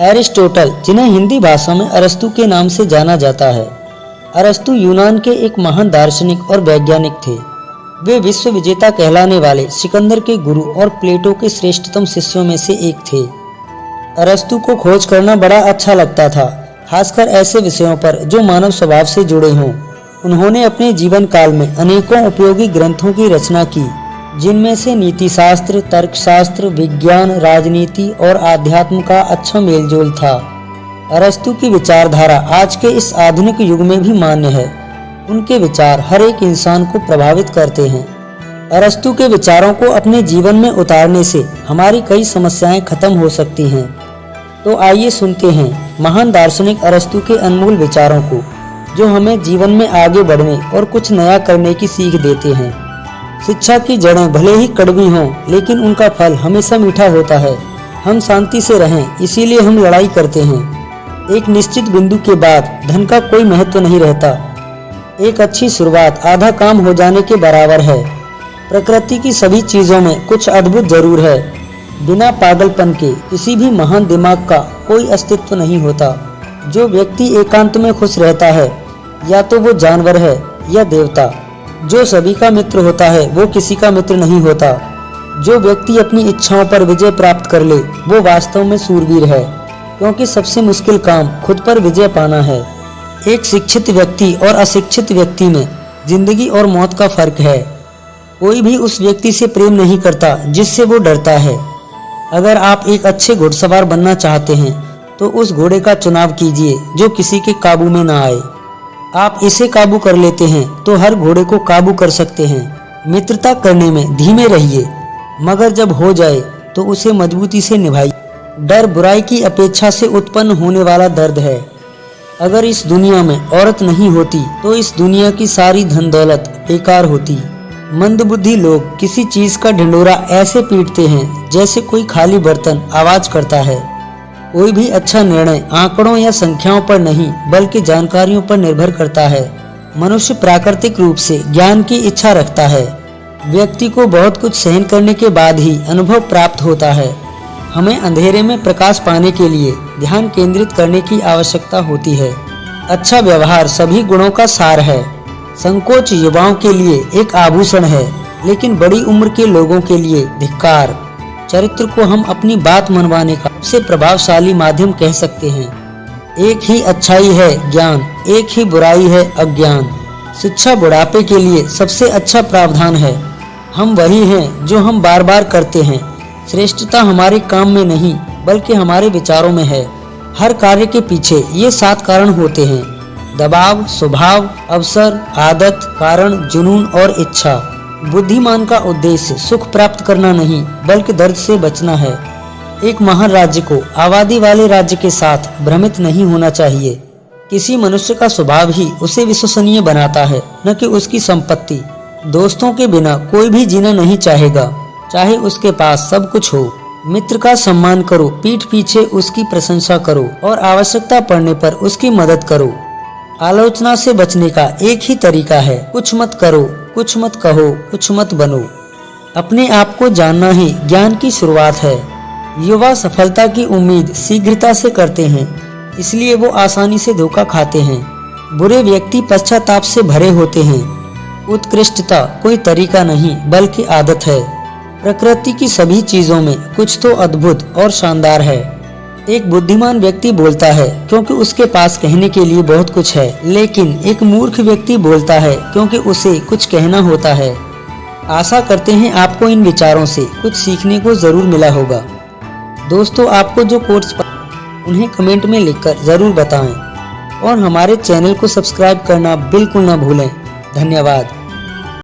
Aristotle, जिन्हें हिंदी भाषा में अरस्तु के नाम से जाना जाता है। अरस्तु यूनान के एक महान दार्शनिक और वैज्ञानिक थे। वे विश्व विजेता कहलाने वाले सिकंदर के गुरु और प्लेटो के श्रेष्ठतम शिष्यों में से एक थे। अरस्तु को खोज करना बड़ा अच्छा लगता था, खासकर ऐसे विषयों पर जो मानव स्वभाव से जुड़े हों। उन्होंने अपने जीवन काल में अनेकों उपयोगी ग्रंथों की रचना की, जिनमें से नीतिशास्त्र, तर्कशास्त्र, विज्ञान, राजनीति और आध्यात्म का अच्छा मेलजोल था। अरस्तु की विचारधारा आज के इस आधुनिक युग में भी मान्य है। उनके विचार हर एक इंसान को प्रभावित करते हैं। अरस्तु के विचारों को अपने जीवन में उतारने से हमारी कई समस्याएं खत्म हो सकती हैं। तो आइए सुनते हैं महान दार्शनिक अरस्तु के अनमोल विचारों को, जो हमें जीवन में आगे बढ़ने और कुछ नया करने की सीख देते हैं। शिक्षा की जड़ें भले ही कड़वी हों, लेकिन उनका फल हमेशा मीठा होता है। हम शांति से रहें, इसीलिए हम लड़ाई करते हैं। एक निश्चित बिंदु के बाद धन का कोई महत्व नहीं रहता। एक अच्छी शुरुआत आधा काम हो जाने के बराबर है। प्रकृति की सभी चीजों में कुछ अद्भुत जरूर है। बिना पागलपन के किसी भी महान दिमाग का कोई अस्तित्व नहीं होता। जो व्यक्ति एकांत में खुश रहता है, या तो वो जानवर है या देवता। जो सभी का मित्र होता है, वो किसी का मित्र नहीं होता। जो व्यक्ति अपनी इच्छाओं पर विजय प्राप्त कर ले, वो वास्तव में शूरवीर है, क्योंकि सबसे मुश्किल काम खुद पर विजय पाना है। एक शिक्षित व्यक्ति और अशिक्षित व्यक्ति में जिंदगी और मौत का फर्क है। कोई भी उस व्यक्ति से प्रेम नहीं करता जिससे वो डरता है। अगर आप एक अच्छे घुड़सवार बनना चाहते हैं, तो उस घोड़े का चुनाव कीजिए जो किसी के काबू में ना आए। आप इसे काबू कर लेते हैं तो हर घोड़े को काबू कर सकते हैं। मित्रता करने में धीमे रहिए, मगर जब हो जाए तो उसे मजबूती से निभाइए। डर बुराई की अपेक्षा से उत्पन्न होने वाला दर्द है। अगर इस दुनिया में औरत नहीं होती, तो इस दुनिया की सारी धन दौलत बेकार होती। मंदबुद्धि लोग किसी चीज का ढिंढोरा ऐसे पीटते हैं जैसे कोई खाली बर्तन आवाज करता है। कोई भी अच्छा निर्णय आंकड़ों या संख्याओं पर नहीं, बल्कि जानकारियों पर निर्भर करता है। मनुष्य प्राकृतिक रूप से ज्ञान की इच्छा रखता है। व्यक्ति को बहुत कुछ सहन करने के बाद ही अनुभव प्राप्त होता है। हमें अंधेरे में प्रकाश पाने के लिए ध्यान केंद्रित करने की आवश्यकता होती है। अच्छा व्यवहार सभी गुणों का सार है। संकोच युवाओं के लिए एक आभूषण है, लेकिन बड़ी उम्र के लोगों के लिए धिक्कार। चरित्र को हम अपनी बात मनवाने का सबसे प्रभावशाली माध्यम कह सकते हैं। एक ही अच्छाई है ज्ञान, एक ही बुराई है अज्ञान। शिक्षा बुढ़ापे के लिए सबसे अच्छा प्रावधान है। हम वही हैं जो हम बार बार करते हैं। श्रेष्ठता हमारे काम में नहीं, बल्कि हमारे विचारों में है। हर कार्य के पीछे ये 7 कारण होते हैं: दबाव, स्वभाव, अवसर, आदत, कारण, जुनून और इच्छा। बुद्धिमान का उद्देश्य सुख प्राप्त करना नहीं, बल्कि दर्द से बचना है। एक महान राज्य को आबादी वाले राज्य के साथ भ्रमित नहीं होना चाहिए। किसी मनुष्य का स्वभाव ही उसे विश्वसनीय बनाता है, न कि उसकी संपत्ति। दोस्तों के बिना कोई भी जीना नहीं चाहेगा, चाहे उसके पास सब कुछ हो। मित्र का सम्मान करो, पीठ पीछे उसकी प्रशंसा करो और आवश्यकता पड़ने पर उसकी मदद करो। आलोचना से बचने का एक ही तरीका है: कुछ मत करो, कुछ मत कहो, कुछ मत बनो। अपने आप को जानना ही ज्ञान की शुरुआत है। युवा सफलता की उम्मीद शीघ्रता से करते हैं, इसलिए वो आसानी से धोखा खाते हैं। बुरे व्यक्ति पश्चाताप से भरे होते हैं। उत्कृष्टता कोई तरीका नहीं, बल्कि आदत है। प्रकृति की सभी चीजों में कुछ तो अद्भुत और शानदार है। एक बुद्धिमान व्यक्ति बोलता है क्योंकि उसके पास कहने के लिए बहुत कुछ है, लेकिन एक मूर्ख व्यक्ति बोलता है क्योंकि उसे कुछ कहना होता है। आशा करते हैं आपको इन विचारों से कुछ सीखने को जरूर मिला होगा। दोस्तों, आपको जो कोट्स उन्हें कमेंट में लिखकर जरूर बताएं और हमारे चैनल को सब्सक्राइब करना बिल्कुल न भूलें। धन्यवाद।